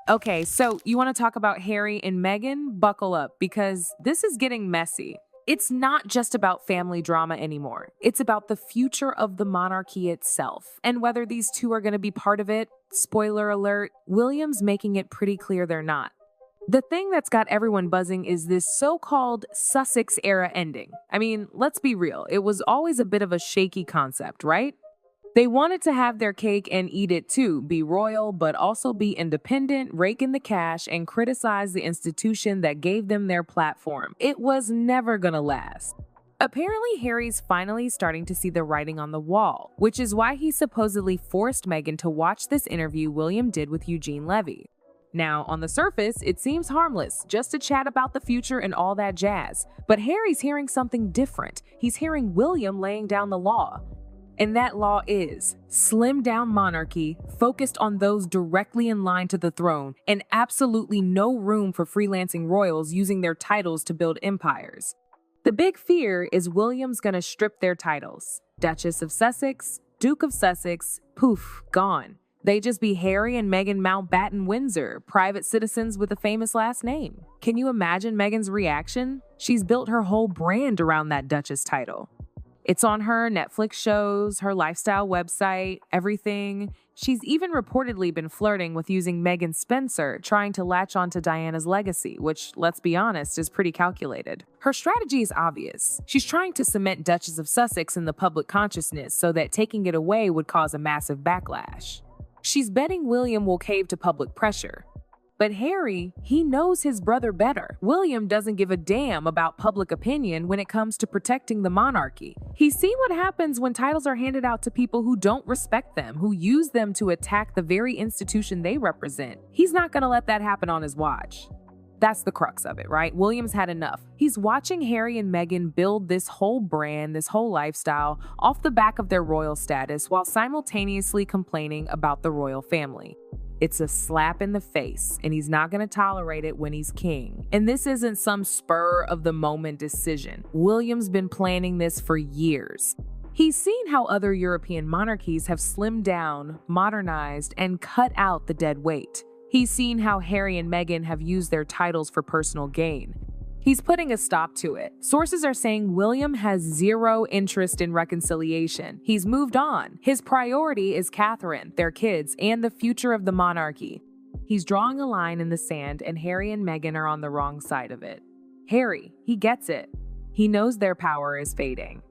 Okay, so you want to talk about Harry and Meghan? Buckle up, because this is getting messy. It's not just about family drama anymore. It's about the future of the monarchy itself, and whether these two are going to be part of it. Spoiler alert, William's making it pretty clear they're not. The thing that's got everyone buzzing is this so-called Sussex era ending. I mean, let's be real, it was always a bit of a shaky concept, right? They wanted to have their cake and eat it too, be royal, but also be independent, rake in the cash, and criticize the institution that gave them their platform. It was never gonna last. Apparently, Harry's finally starting to see the writing on the wall, which is why he supposedly forced Meghan to watch this interview William did with Eugene Levy. Now, on the surface, it seems harmless, just to chat about the future and all that jazz. But Harry's hearing something different. He's hearing William laying down the law. And that law is slimmed down monarchy, focused on those directly in line to the throne, and absolutely no room for freelancing royals using their titles to build empires. The big fear is William's gonna strip their titles. Duchess of Sussex, Duke of Sussex, poof, gone. They just be Harry and Meghan Mountbatten Windsor, private citizens with a famous last name. Can you imagine Meghan's reaction? She's built her whole brand around that Duchess title. It's on her Netflix shows, her lifestyle website, everything. She's even reportedly been flirting with using Meghan Spencer, trying to latch onto Diana's legacy, which, let's be honest, is pretty calculated. Her strategy is obvious. She's trying to cement Duchess of Sussex in the public consciousness so that taking it away would cause a massive backlash. She's betting William will cave to public pressure. But Harry, he knows his brother better. William doesn't give a damn about public opinion when it comes to protecting the monarchy. He's seen what happens when titles are handed out to people who don't respect them, who use them to attack the very institution they represent. He's not gonna let that happen on his watch. That's the crux of it, right? William's had enough. He's watching Harry and Meghan build this whole brand, this whole lifestyle, off the back of their royal status while simultaneously complaining about the royal family. It's a slap in the face, and he's not going to tolerate it when he's king. And this isn't some spur-of-the-moment decision. William's been planning this for years. He's seen how other European monarchies have slimmed down, modernized, and cut out the dead weight. He's seen how Harry and Meghan have used their titles for personal gain. He's putting a stop to it. Sources are saying William has zero interest in reconciliation. He's moved on. His priority is Catherine, their kids, and the future of the monarchy. He's drawing a line in the sand, and Harry and Meghan are on the wrong side of it. Harry, he gets it. He knows their power is fading.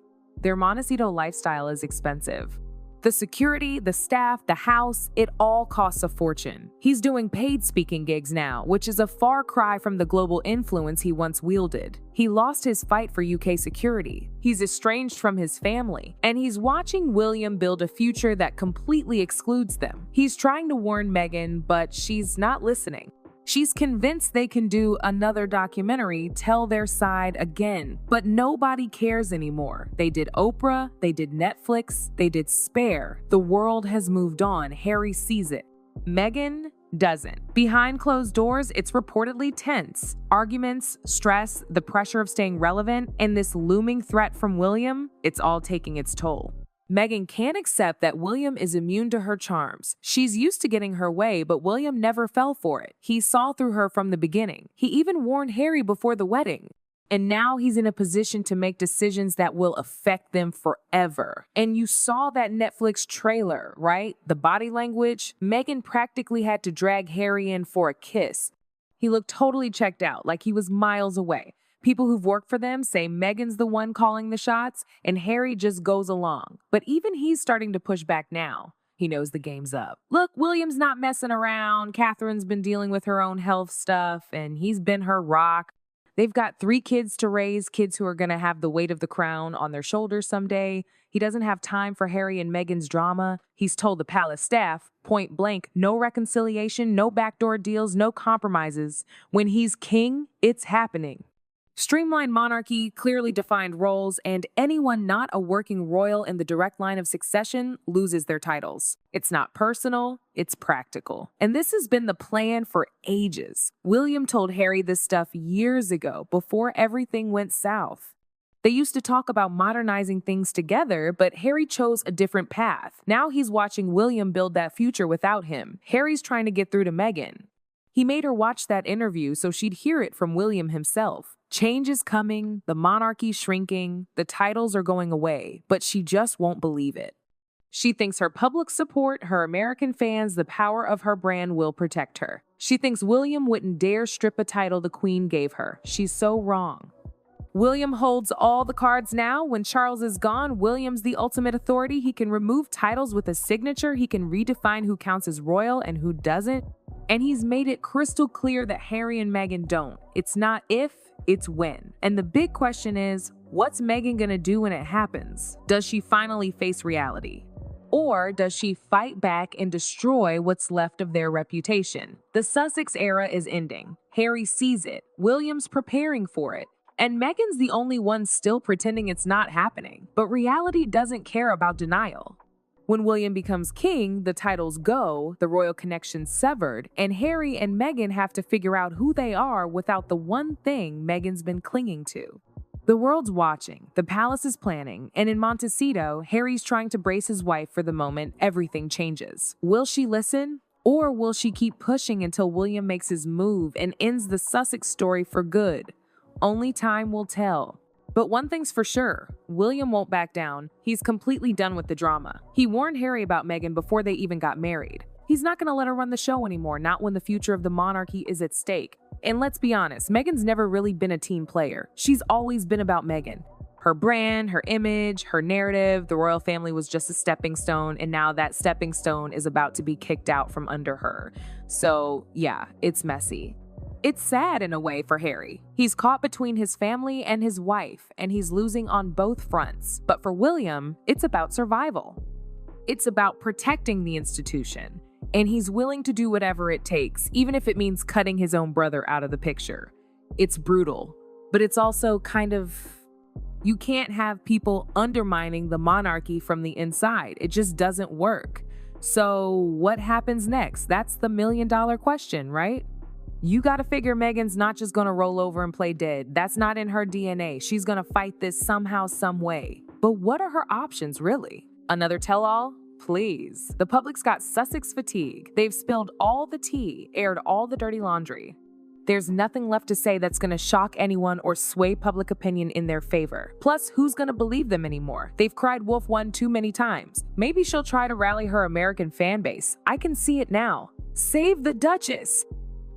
Their Montecito lifestyle is expensive. The security, the staff, the house, it all costs a fortune. He's doing paid speaking gigs now, which is a far cry from the global influence he once wielded. He lost his fight for UK security. He's estranged from his family, and he's watching William build a future that completely excludes them. He's trying to warn Meghan, but she's not listening. She's convinced they can do another documentary, tell their side again. But nobody cares anymore. They did Oprah, they did Netflix, they did Spare. The world has moved on. Harry sees it. Meghan doesn't. Behind closed doors, it's reportedly tense. Arguments, stress, the pressure of staying relevant, and this looming threat from William, it's all taking its toll. Meghan can't accept that William is immune to her charms. She's used to getting her way, but William never fell for it. He saw through her from the beginning. He even warned Harry before the wedding. And now he's in a position to make decisions that will affect them forever. And you saw that Netflix trailer, right? The body language. Meghan practically had to drag Harry in for a kiss. He looked totally checked out, like he was miles away. People who've worked for them say Meghan's the one calling the shots, and Harry just goes along. But even he's starting to push back now. He knows the game's up. Look, William's not messing around. Catherine's been dealing with her own health stuff, and he's been her rock. They've got 3 kids to raise, kids who are going to have the weight of the crown on their shoulders someday. He doesn't have time for Harry and Meghan's drama. He's told the palace staff, point blank, no reconciliation, no backdoor deals, no compromises. When he's king, it's happening. Streamlined monarchy, clearly defined roles, and anyone not a working royal in the direct line of succession loses their titles. It's not personal, it's practical. And this has been the plan for ages. William told Harry this stuff years ago, before everything went south. They used to talk about modernizing things together, but Harry chose a different path. Now he's watching William build that future without him. Harry's trying to get through to Meghan. He made her watch that interview so she'd hear it from William himself. Change is coming, the monarchy's shrinking, the titles are going away, but she just won't believe it. She thinks her public support, her American fans, the power of her brand will protect her. She thinks William wouldn't dare strip a title the Queen gave her. She's so wrong. William holds all the cards now. When Charles is gone, William's the ultimate authority. He can remove titles with a signature. He can redefine who counts as royal and who doesn't. And he's made it crystal clear that Harry and Meghan don't. It's not if, it's when. And the big question is, what's Meghan gonna do when it happens? Does she finally face reality? Or does she fight back and destroy what's left of their reputation? The Sussex era is ending. Harry sees it. William's preparing for it. And Meghan's the only one still pretending it's not happening. But reality doesn't care about denial. When William becomes king, the titles go, the royal connection's severed, and Harry and Meghan have to figure out who they are without the one thing Meghan's been clinging to. The world's watching, the palace is planning, and in Montecito, Harry's trying to brace his wife for the moment everything changes. Will she listen? Or will she keep pushing until William makes his move and ends the Sussex story for good? Only time will tell. But one thing's for sure, William won't back down. He's completely done with the drama. He warned Harry about Meghan before they even got married. He's not gonna let her run the show anymore, not when the future of the monarchy is at stake. And let's be honest, Meghan's never really been a team player. She's always been about Meghan. Her brand, her image, her narrative, the royal family was just a stepping stone, and now that stepping stone is about to be kicked out from under her. So yeah, it's messy. It's sad in a way for Harry. He's caught between his family and his wife, and he's losing on both fronts. But for William, it's about survival. It's about protecting the institution, and he's willing to do whatever it takes, even if it means cutting his own brother out of the picture. It's brutal, but it's also kind of... You can't have people undermining the monarchy from the inside. It just doesn't work. So what happens next? That's the million-dollar question, right? You gotta figure Meghan's not just gonna roll over and play dead. That's not in her DNA. She's gonna fight this somehow, some way. But what are her options, really? Another tell-all? Please. The public's got Sussex fatigue. They've spilled all the tea, aired all the dirty laundry. There's nothing left to say that's gonna shock anyone or sway public opinion in their favor. Plus, who's gonna believe them anymore? They've cried wolf one too many times. Maybe she'll try to rally her American fan base. I can see it now. Save the Duchess!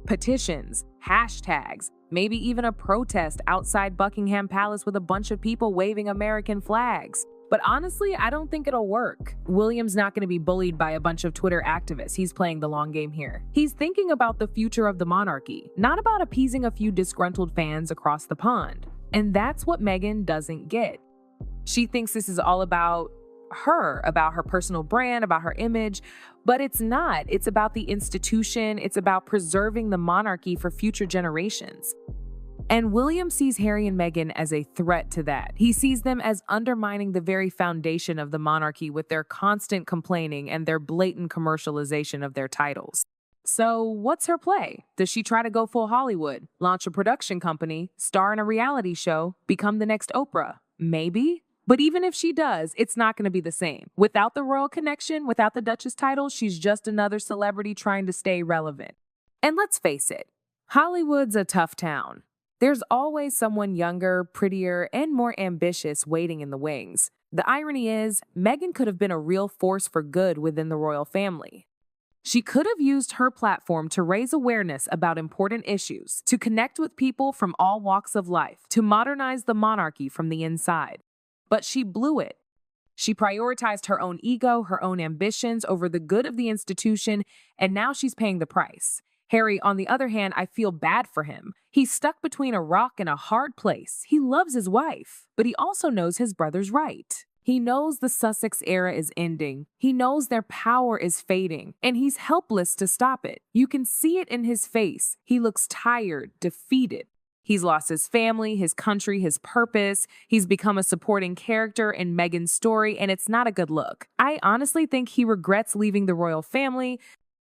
Petitions, hashtags, maybe even a protest outside Buckingham Palace with a bunch of people waving American flags. But honestly, I don't think it'll work. William's not going to be bullied by a bunch of Twitter activists. He's playing the long game here. He's thinking about the future of the monarchy, not about appeasing a few disgruntled fans across the pond. And that's what Meghan doesn't get. She thinks this is all about her personal brand, about her image, but it's not. It's about the institution. It's about preserving the monarchy for future generations. And William sees Harry and Meghan as a threat to that. He sees them as undermining the very foundation of the monarchy with their constant complaining and their blatant commercialization of their titles. So what's her play? Does she try to go full Hollywood, launch a production company, star in a reality show, become the next Oprah? Maybe. But even if she does, it's not going to be the same. Without the royal connection, without the Duchess title, she's just another celebrity trying to stay relevant. And let's face it, Hollywood's a tough town. There's always someone younger, prettier, and more ambitious waiting in the wings. The irony is, Meghan could have been a real force for good within the royal family. She could have used her platform to raise awareness about important issues, to connect with people from all walks of life, to modernize the monarchy from the inside. But she blew it. She prioritized her own ego, her own ambitions over the good of the institution, and now she's paying the price. Harry, on the other hand, I feel bad for him. He's stuck between a rock and a hard place. He loves his wife, but he also knows his brother's right. He knows the Sussex era is ending. He knows their power is fading, and he's helpless to stop it. You can see it in his face. He looks tired, defeated. He's lost his family, his country, his purpose. He's become a supporting character in Meghan's story, and it's not a good look. I honestly think he regrets leaving the royal family.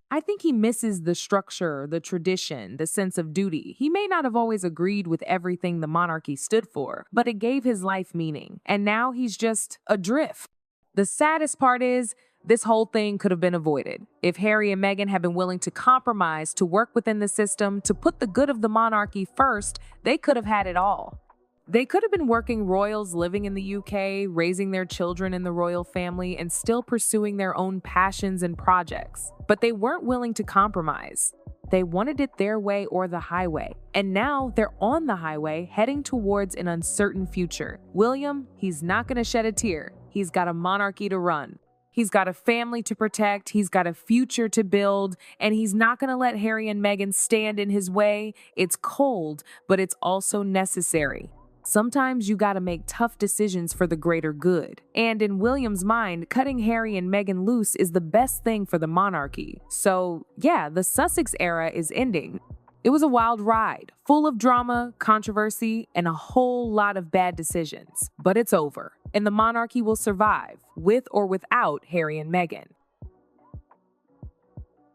I think he misses the structure, the tradition, the sense of duty. He may not have always agreed with everything the monarchy stood for, but it gave his life meaning. And now he's just adrift. The saddest part is, This whole thing could have been avoided. If Harry and Meghan had been willing to compromise, to work within the system, to put the good of the monarchy first, they could have had it all. They could have been working royals living in the UK, raising their children in the royal family, and still pursuing their own passions and projects. But they weren't willing to compromise. They wanted it their way or the highway. And now they're on the highway, heading towards an uncertain future. William, he's not going to shed a tear. He's got a monarchy to run. He's got a family to protect, he's got a future to build, and he's not going to let Harry and Meghan stand in his way. It's cold, but it's also necessary. Sometimes you gotta make tough decisions for the greater good. And in William's mind, cutting Harry and Meghan loose is the best thing for the monarchy. So yeah, the Sussex era is ending. It was a wild ride, full of drama, controversy, and a whole lot of bad decisions. But it's over, and the monarchy will survive, with or without Harry and Meghan.